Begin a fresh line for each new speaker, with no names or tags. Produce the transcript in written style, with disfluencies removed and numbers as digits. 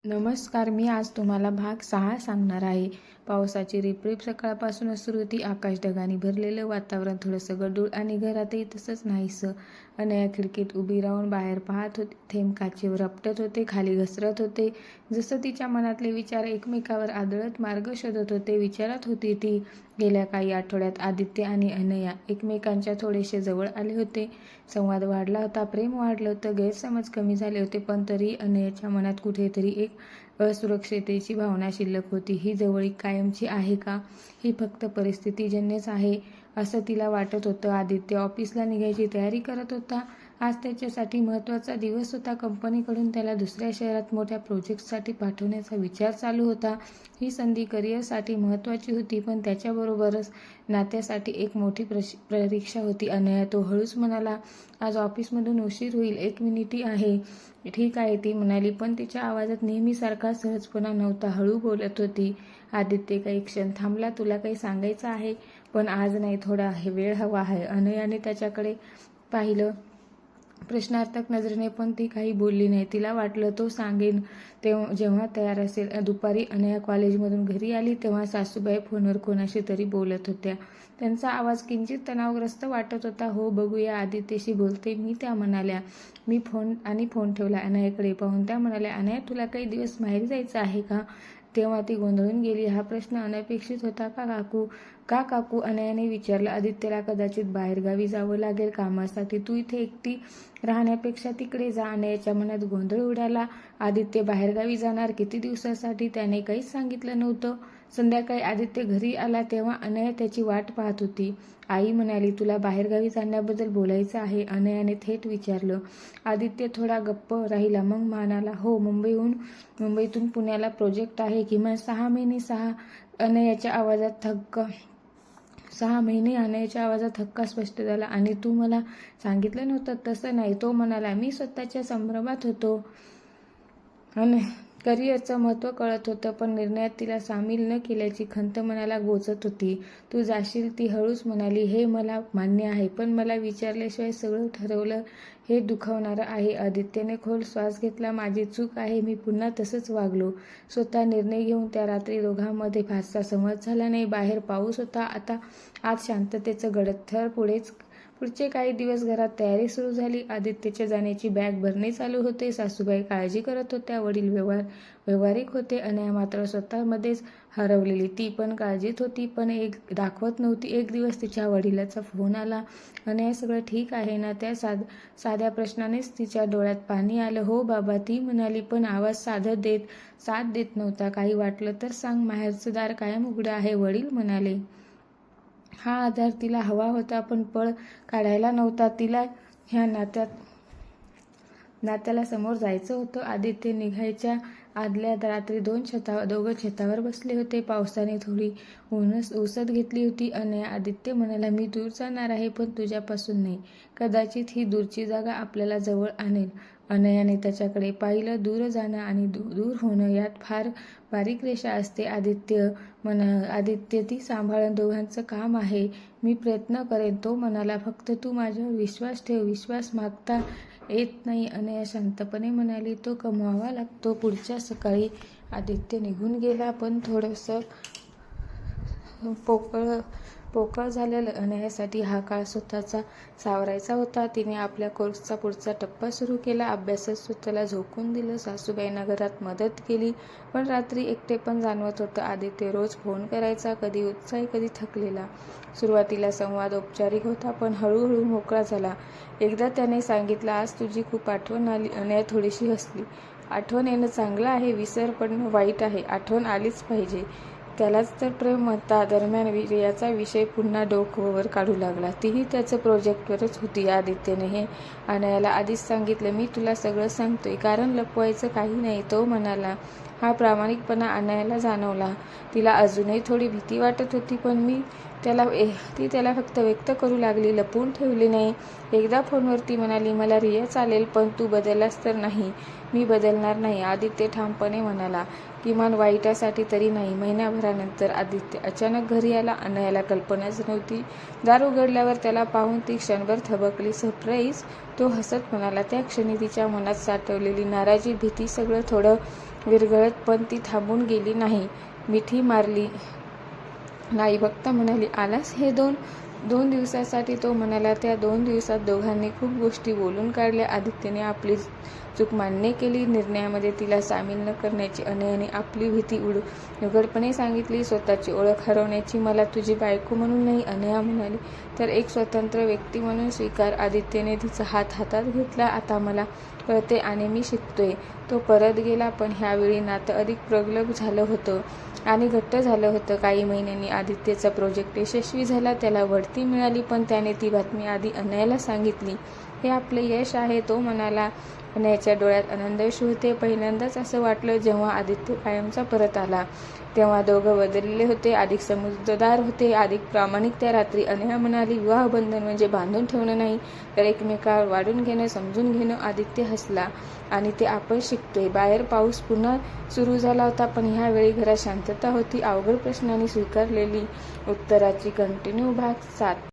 नमस्कार. मी आज तुम्हाला भाग 6 सांगणार आहे. पावसाची रिपरिप सकाळपासूनच सुरू होती. आकाश ढगांनी भरलेलं, वातावरण थोडंसं गडूळ आणि घरातही तसंच नाहीसं. अनया खिडकीत उभी राहून बाहेर पाहत होती. थेंब काचेवर आपटत होते, खाली घसरत होते. जसं तिच्या मनातले विचार एकमेकावर आदळत मार्ग शोधत होते. विचारात होती ती. गेल्या काही आठवड्यात आदित्य आणि अनया एकमेकांच्या थोडेसे जवळ आले होते. संवाद वाढला होता, प्रेम वाढलं होतं, गैरसमज कमी झाले होते. पण तरी अनयाच्या मनात कुठेतरी एक असुरक्षिततेची भावना शिल्लक होती. ही जवळीक कायमची आहे का? ही फक्त परिस्थितीजन्यच आहे असं तिला वाटत होतं. आदित्य ऑफिसला निघायची तयारी करत होता. आज त्याच्यासाठी महत्त्वाचा दिवस होता. कंपनीकडून त्याला दुसऱ्या शहरात मोठ्या प्रोजेक्टसाठी पाठवण्याचा विचार चालू होता. ही संधी करिअरसाठी महत्त्वाची होती, पण त्याच्याबरोबरच नात्यासाठी एक मोठी परीक्षा होती. अनया तो हळूच म्हणाला, आज ऑफिसमधून उशीर होईल. 1 मिनिट आहे. ठीक आहे, ती म्हणाली, पण तिच्या आवाजात नेहमीसारखा सहजपणा नव्हता. हळू बोलत होती. आदित्य काही क्षण थांबला. तुला काही सांगायचं आहे? पण आज नाही, थोडा वेळ हवा आहे. अनयाने त्याच्याकडे पाहिलं प्रश्नार्थक नजरेने, पण ती काही बोलली नाही. तिला वाटलं तो सांगेन जेव्हा तयार असेल. दुपारी अनया कॉलेजमधून घरी आली तेव्हा सासूबाई फोनवर कोणाशी तरी बोलत होत्या. त्यांचा आवाज किंचित तणावग्रस्त वाटत होता. हो, बघूया, आदित्यशी बोलते मी, त्या म्हणाल्या. मी फोन ठेवला. अनयाकडे पाहून त्या म्हणाल्या, अनया, तुला काही दिवस माहेरी जायचं आहे का? तेव्हा ती गोंधळून गेली. हा प्रश्न अनपेक्षित होता का काकू? अनयाने विचारलं. आदित्यला कदाचित बाहेरगावी जावं लागेल कामासाठी. तू इथे एकटी राहण्यापेक्षा तिकडे जा. अनयाच्या मनात गोंधळ उडाला. आदित्य बाहेरगावी जाणार? किती दिवसासाठी? त्याने काहीच सांगितलं नव्हतं. संध्याकाळी आदित्य घरी आला तेव्हा अनया त्याची वाट पाहत होती. आई म्हणाली, तुला बाहेरगावी जाण्याबद्दल बोलायचं आहे? अनयाने थेट विचारलं. आदित्य थोडा गप्प राहिला, मग म्हणाला, हो, मुंबईतून पुण्याला प्रोजेक्ट आहे. किमान 6 महिने. 6 महिने. अनयाच्या आवाजात हक्का स्पष्ट झाला. आणि तू मला सांगितलं नव्हतं? तसं नाही, तो म्हणाला. मी स्वतःच्या संभ्रमात होतो. करिअरचं महत्त्व कळत होतं, पण निर्णयात तिला सामील न केल्याची खंत मनाला गोचत होती. तू जाशील? ती हळूच म्हणाली. हे मला मान्य आहे, पण मला विचारल्याशिवाय सगळं ठरवलं हे दुखावणारं आहे. आदित्यने खोल श्वास घेतला. माझी चूक आहे. मी पुन्हा तसंच वागलो. स्वतः निर्णय घेऊन. त्या रात्री दोघांमध्ये फारसा संवाद झाला नाही. बाहेर पाऊस होता. आज शांततेचं गडद थर. पुढचे काही दिवस घरात तयारी सुरू झाली. आदित्यच्या जाण्याची बॅग भरणे चालू होते. सासूबाई काळजी करत होत्या. वडील व्यावहारिक होते. अनया मात्र स्वतःमध्येच हरवलेली. ती पण काळजीत होती, पण दाखवत नव्हती. एक दिवस तिच्या वडिलांचा फोन आला. अनया, सगळं ठीक आहे ना? त्या साध्या प्रश्नानेच तिच्या डोळ्यात पाणी आलं. हो बाबा, ती म्हणाली, पण आवाज साथ देत नव्हता. काही वाटलं तर सांग, माहेरचं दार कायम उघडं आहे. वडील म्हणाले. हा आधार तिला हवा होता, पण पळ काढायला नव्हता. तिला ह्या नात्याला समोर जायचं होतं. आदित्य निघायच्या आदल्या रात्री दोघं छतावर बसले होते. पावसाने थोडी उसत घेतली होती. अनया, आदित्य म्हणाला, मी दूर जाणार आहे, पण तुझ्यापासून नाही. कदाचित ही दूरची जागा आपल्याला जवळ आणेल. अनयाने त्याच्याकडे पाहिलं. दूर जाणं आणि दूर होणं यात फार बारीक रेषा असते. आदित्य, ती सांभाळणं दोघांचं काम आहे. मी प्रयत्न करेन, तो म्हणाला. फक्त तू माझ्यावर विश्वास ठेव. विश्वास मागता येत नाही, अनया शांतपणे म्हणाली. तो कमवावा लागतो. पुढच्या सकाळी आदित्य निघून गेला, पण थोडंसं पोकळ झालेलं. अनयासाठी हा काळ स्वतःचा सावरायचा होता. तिने आपल्या कोर्सचा पुढचा टप्पा सुरू केला. अभ्यासात स्वतःला झोकून दिलं. सासूबाईंना घरात मदत केली, पण रात्री एकटेपण जाणवत होतं. आदित्य रोज फोन करायचा, कधी उत्साही, कधी थकलेला. सुरुवातीला संवाद औपचारिक होता, पण हळूहळू मोकळा झाला. एकदा त्याने सांगितलं, आज तुझी खूप आठवण आली. अनया थोडीशी हसली. आठवण येणं चांगलं आहे, विसर पडणं वाईट आहे. आठवण आलीच पाहिजे, त्यालाच तर प्रेम म्हणतात. दरम्यान रियाचा विषय पुन्हा डोकं वर काढू लागला. तीही त्याचं प्रोजेक्टवरच होती. आदित्यने हे अनयाला आधीच सांगितलं. मी तुला सगळं सांगतोय, कारण लपवायचं काही नाही, तो म्हणाला. हा प्रामाणिकपणा अनयाला जाणवला. तिला अजूनही थोडी भीती वाटत होती, पण ती त्याला फक्त व्यक्त करू लागली, लपवून ठेवली नाही. एकदा फोनवर ती म्हणाली, मला रिया चालेल, पण तू बदललास तर नाही. मी बदलणार नाही, आदित्य ठामपणे म्हणाला. किमान वाईटासाठी तरी नाही. महिन्याभरानंतर आदित्य अचानक घरी आला. अनयाला कल्पनाच नव्हती. दार उघडल्यावर त्याला पाहून ती क्षणभर थबकली. सरप्राईज, तो हसत म्हणाला. त्या क्षणी तिच्या मनात साठवलेली नाराजी, भीती सगळं थोडं विरघळत, पण ती थांबून गेली नाही. मिठी मारली नाही, फक्त म्हणाली, आलास हे दोन दिवसासाठी. तो म्हणाला. त्या 2 दिवसात दोघांनी खूप गोष्टी बोलून काढल्या. आदित्यने आपली चूक मान्य केली. निर्णयामध्ये तिला सामील न करण्याची. अनयाने आपली भीती उघडपणे सांगितली. स्वतःची ओळख हरवण्याची. मला तुझी बायको म्हणून नाही, अनया म्हणाली, तर एक स्वतंत्र व्यक्ती म्हणून स्वीकार. आदित्यने तिचा हात हातात घेतला. आता मला कळते आणि मी शिकतोय. तो परत गेला, पण ह्यावेळी नातं अधिक प्रगल्भ झालं होतं आणि घट्ट झालं होतं. काही महिन्यांनी आदित्यचा प्रोजेक्ट यशस्वी झाला. त्याला बढती मिळाली, पण त्याने ती बातमी आधी अनयाला सांगितली. हे आपले यश आहे, तो म्हणाला. अनयाच्या डोळ्यात आनंदाश्रू होते. पहिल्यांदाच असं वाटलं जेव्हा आदित्य कायमचा परत आला. तेव्हा दोघं बदललेले होते, अधिक समजूतदार होते, अधिक प्रामाणिक. त्या रात्री अनया म्हणाली, विवाहबंधन म्हणजे बांधून ठेवणं नाही, तर एकमेकावर वाढून घेणं, समजून घेणं. आदित्य हसला. आणि ते आपण शिकतोय. बाहेर पाऊस पुन्हा सुरू झाला होता, पण ह्यावेळी घरात शांतता होती. अवघड प्रश्नांनी स्वीकारलेली उत्तराची. कंटिन्यू भाग 7.